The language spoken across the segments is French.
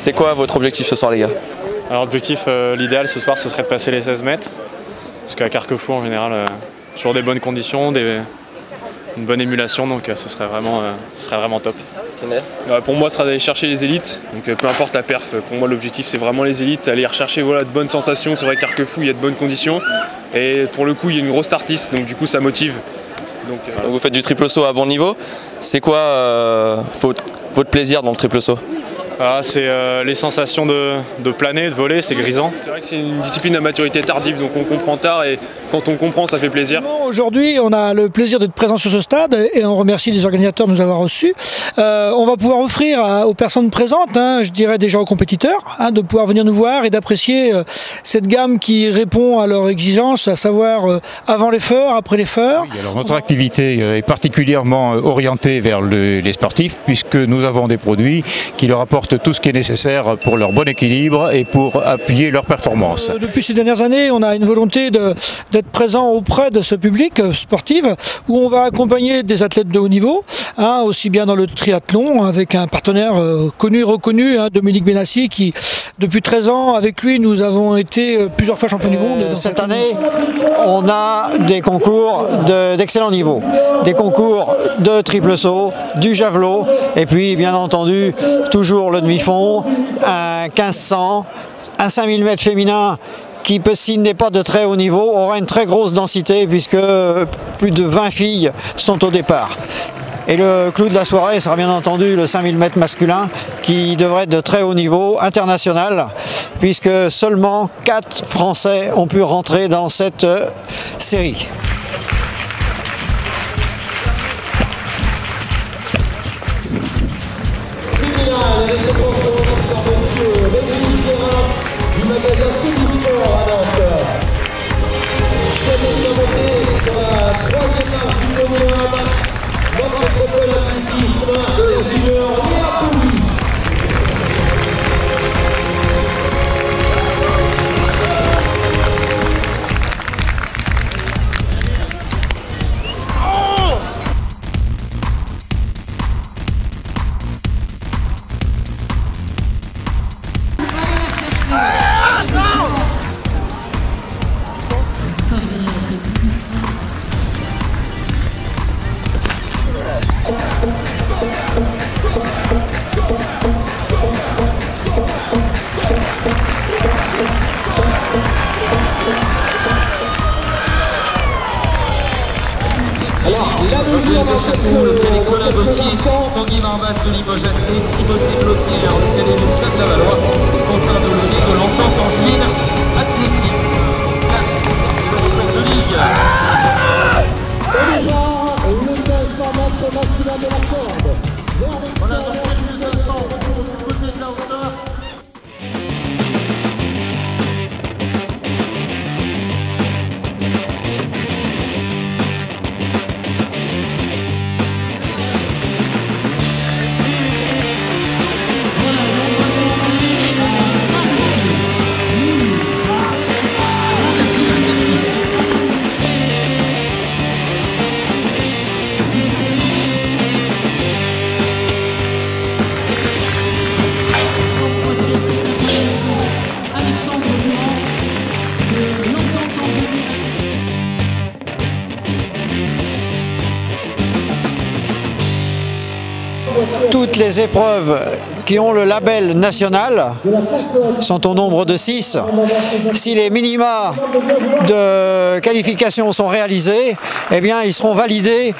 C'est quoi votre objectif ce soir les gars? Alors l'objectif, l'idéal ce soir ce serait de passer les 16 mètres. Parce qu'à Carquefou en général, toujours des bonnes conditions, une bonne émulation, donc ce serait vraiment top. Pour moi, ce sera d'aller chercher les élites, donc peu importe la perf, pour moi l'objectif c'est vraiment les élites, aller rechercher de bonnes sensations. C'est vrai que Carquefou il y a de bonnes conditions, et pour le coup il y a une grosse start-list, donc du coup ça motive. Donc, vous faites du triple saut à bon niveau, c'est quoi votre plaisir dans le triple saut? C'est les sensations de planer, de voler, c'est grisant. C'est vrai que c'est une discipline à maturité tardive, donc on comprend tard et quand on comprend, ça fait plaisir. Aujourd'hui, on a le plaisir d'être présent sur ce stade et on remercie les organisateurs de nous avoir reçus. On va pouvoir offrir aux personnes présentes, je dirais déjà aux compétiteurs, de pouvoir venir nous voir et d'apprécier cette gamme qui répond à leurs exigences, à savoir avant l'effort, après l'effort. Oui, alors notre activité est particulièrement orientée vers les sportifs puisque nous avons des produits qui leur apportent tout ce qui est nécessaire pour leur bon équilibre et pour appuyer leur performance. Depuis ces dernières années, on a une volonté d'être présent auprès de ce public sportif où on va accompagner des athlètes de haut niveau, aussi bien dans le triathlon avec un partenaire connu, reconnu, Dominique Benassi, qui depuis 13 ans, avec lui, nous avons été plusieurs fois champions du monde. Cette année, on a des concours d'excellent niveau, des concours de triple saut, du javelot, et puis bien entendu, toujours le demi-fond, un 1500, un 5000 mètres féminin qui, s'il n'est pas de très haut niveau, aura une très grosse densité puisque plus de 20 filles sont au départ. Et le clou de la soirée sera bien entendu le 5000 mètres masculin qui devrait être de très haut niveau international puisque seulement 4 Français ont pu rentrer dans cette série. Alors, la mesure de Chapeau, Nicolas Gauthier, Tanguy Marbas de Limoges-Athlée, Timothée Clotier, le cadet du Stade Lavallois, Quentin Delaunay de l'Entente Angevine, athlétisme. Le Ligue. Et déjà, le 500 mètres masculin de la corde. Voilà, donc quelques instants pour du côté de la hauteur. Toutes les épreuves qui ont le label national sont au nombre de 6. Si les minima de qualification sont réalisés, eh bien, ils seront validés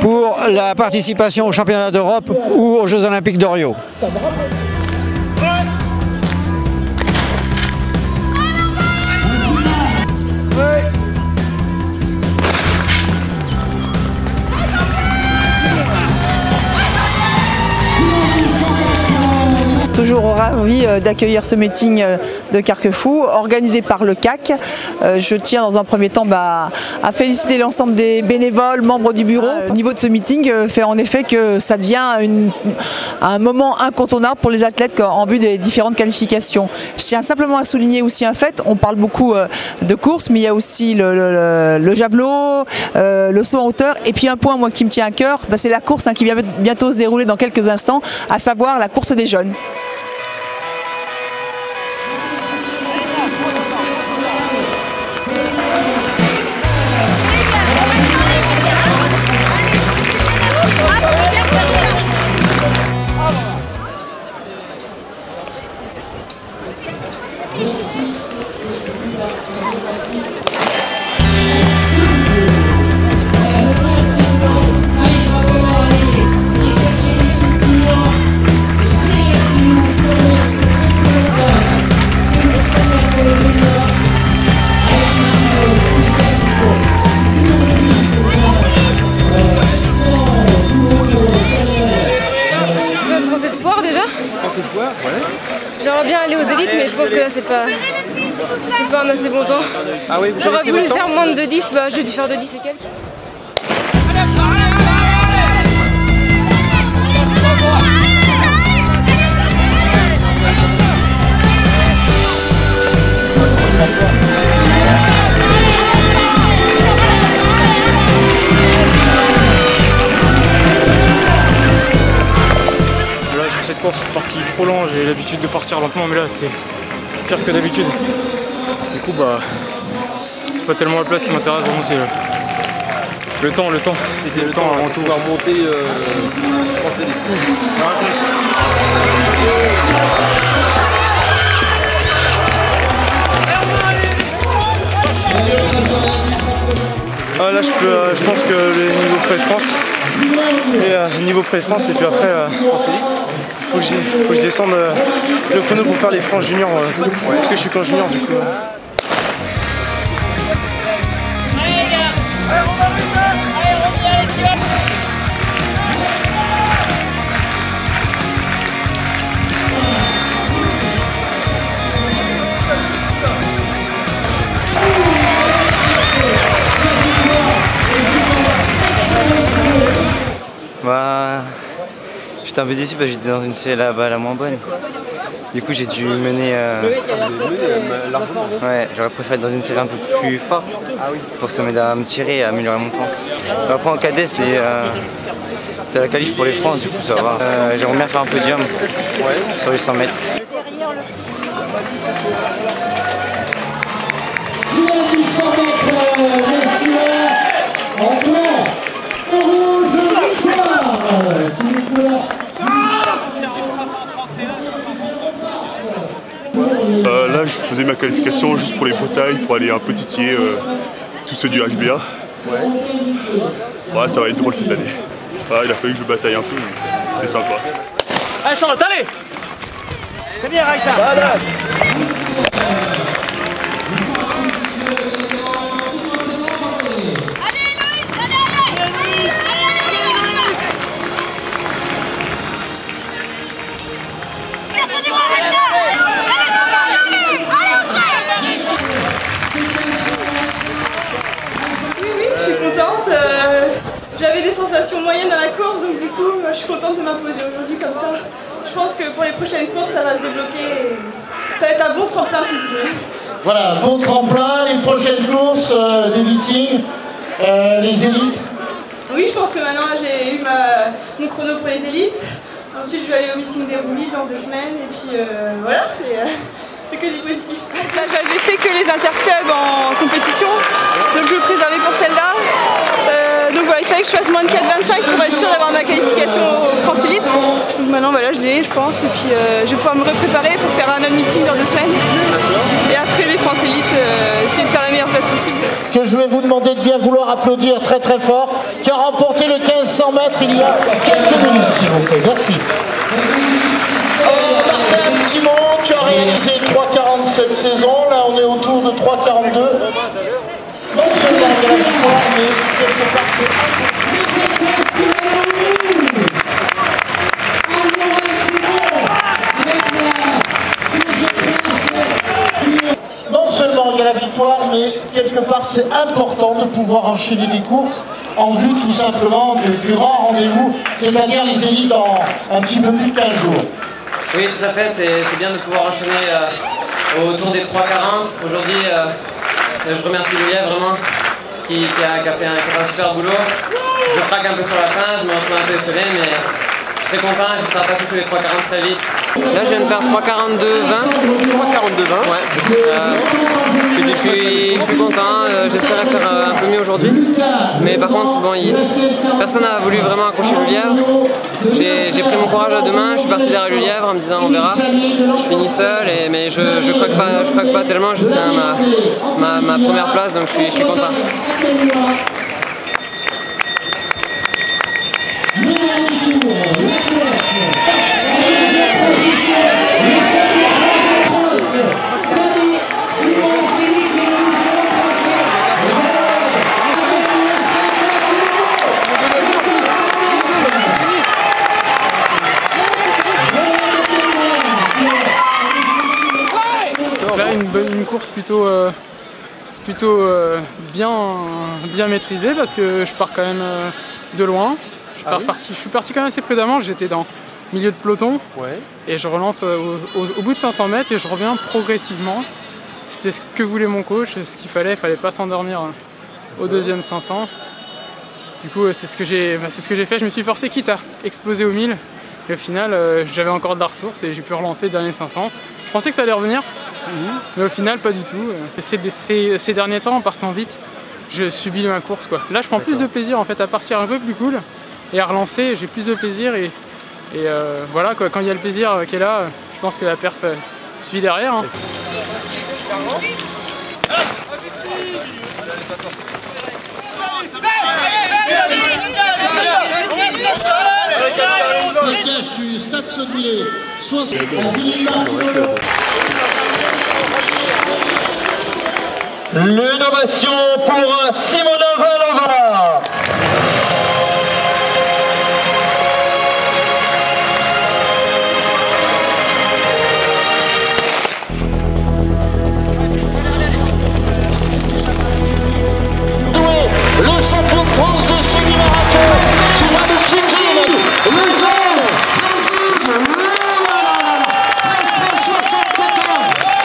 pour la participation aux championnats d'Europe ou aux Jeux Olympiques de Rio. Toujours ravi d'accueillir ce meeting de Carquefou, organisé par le CAC. Je tiens dans un premier temps à féliciter l'ensemble des bénévoles, membres du bureau. Le niveau de ce meeting fait en effet que ça devient un moment incontournable pour les athlètes en vue des différentes qualifications. Je tiens simplement à souligner aussi un fait, on parle beaucoup de course, mais il y a aussi le javelot, le saut en hauteur, et puis un point moi, qui me tient à cœur, c'est la course qui va bientôt se dérouler dans quelques instants, à savoir la course des jeunes. espoir déjà. France espoir, ouais. J'aimerais bien aller aux élites, mais je pense que là c'est pas un assez bon temps. Ah oui, j'aurais voulu faire moins de 2-10, bah j'ai dû faire 2-10 et quelques. Sur cette course, je suis parti trop lent, j'ai l'habitude de partir lentement, mais là c'était pire que d'habitude. Du coup, bah, c'est pas tellement la place qui m'intéresse, vraiment c'est le temps avant tout. Pouvoir monter, penser les coups. Ah, là, je pense que le niveau pré de France, et puis après, faut que je descende le chrono pour faire les francs juniors, parce que je suis qu'en junior du coup. Bah, j'étais un peu déçu parce que j'étais dans une série là-bas la moins bonne. Du coup, j'ai dû mener. Ouais, j'aurais préféré être dans une série un peu plus forte pour que ça m'aide à me tirer et à améliorer mon temps. Après, en cadet, c'est la qualif pour les France, du coup, ça va. J'aimerais bien faire un podium sur les 100 mètres. Là, je faisais ma qualification juste pour les Bretagnes, pour aller un peu titiller tous ceux du HBA. Ouais, ça va être drôle cette année. Il a fallu que je bataille un peu, mais c'était sympa. Allez Charlotte, allez! C'est bien Raïssa! J'avais des sensations moyennes à la course, donc du coup je suis contente de m'imposer aujourd'hui comme ça. Je pense que pour les prochaines courses ça va se débloquer et ça va être un bon tremplin ce meeting. Voilà, bon tremplin, les prochaines courses, les meetings, les élites. Oui, je pense que maintenant j'ai eu mon chrono pour les élites. Ensuite je vais aller au meeting des roulis dans 2 semaines et puis voilà, c'est que du positif. Là j'avais fait que les interclubs en compétition, donc je me préservais pour celle-là. Donc voilà, il fallait que je fasse moins de 4,25 pour être sûr d'avoir ma qualification au France Elite. Donc maintenant voilà, je l'ai je pense, et puis je vais pouvoir me repréparer pour faire un autre meeting dans 2 semaines. Et après les France Elite, essayer de faire la meilleure place possible. Que je vais vous demander de bien vouloir applaudir très très fort, qui a remporté le 1500 mètres il y a quelques minutes s'il vous plaît, merci. Martin Timon, tu as réalisé 3,40 cette saison, là on est autour de 3,42. Non seulement de la victoire, mais quelque part non seulement il y a la victoire, mais quelque part c'est important de pouvoir enchaîner les courses en vue tout simplement du grand rendez-vous, c'est-à-dire les élites dans un petit peu plus de 15 jours. Oui, tout à fait, c'est bien de pouvoir enchaîner autour des 3,40. Aujourd'hui, je remercie Julia vraiment qui a fait un super boulot. Je craque un peu sur la fin, je me retrouve un peu isolé, mais je suis très content, j'espère passer sur les 3,40 très vite. Là, je viens de faire 3,42,20. 3,42,20 ouais. Et puis je suis content, j'espérais faire un peu mieux aujourd'hui. Mais par contre, bon, personne n'a voulu vraiment accrocher le lièvre. J'ai pris mon courage à 2 mains, je suis parti derrière le lièvre en me disant on verra. Je finis seul, mais je craque pas tellement, je tiens ma première place, donc je suis content. une course plutôt bien maîtrisée parce que je pars quand même de loin. Je suis parti quand même assez prudemment, j'étais dans le milieu de peloton et je relance au bout de 500 mètres et je reviens progressivement. C'était ce que voulait mon coach, ce qu'il fallait pas s'endormir au deuxième 500. Du coup c'est ce que j'ai fait, je me suis forcé quitte à exploser au 1000 et au final j'avais encore de la ressource et j'ai pu relancer le dernier 500. Je pensais que ça allait revenir, mais au final pas du tout. Ces derniers temps en partant vite, je subis ma course quoi. Là je prends plus de plaisir en fait à partir un peu plus cool et à relancer, j'ai plus de plaisir et voilà quoi, quand il y a le plaisir qui est là, je pense que la perf suit derrière. Hein. Du Stade Sottevillers, l'innovation pour Simona Zalova. Le champion de France de semi-marathon qui va de Kinzin, le jaune,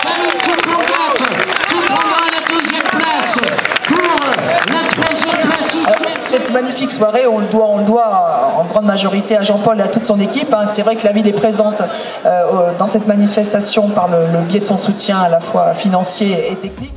David Couplangat qui prendra la deuxième place pour la troisième place ici. Cette magnifique soirée, on le doit en grande majorité à Jean-Paul et à toute son équipe. C'est vrai que la ville est présente dans cette manifestation par le biais de son soutien à la fois financier et technique.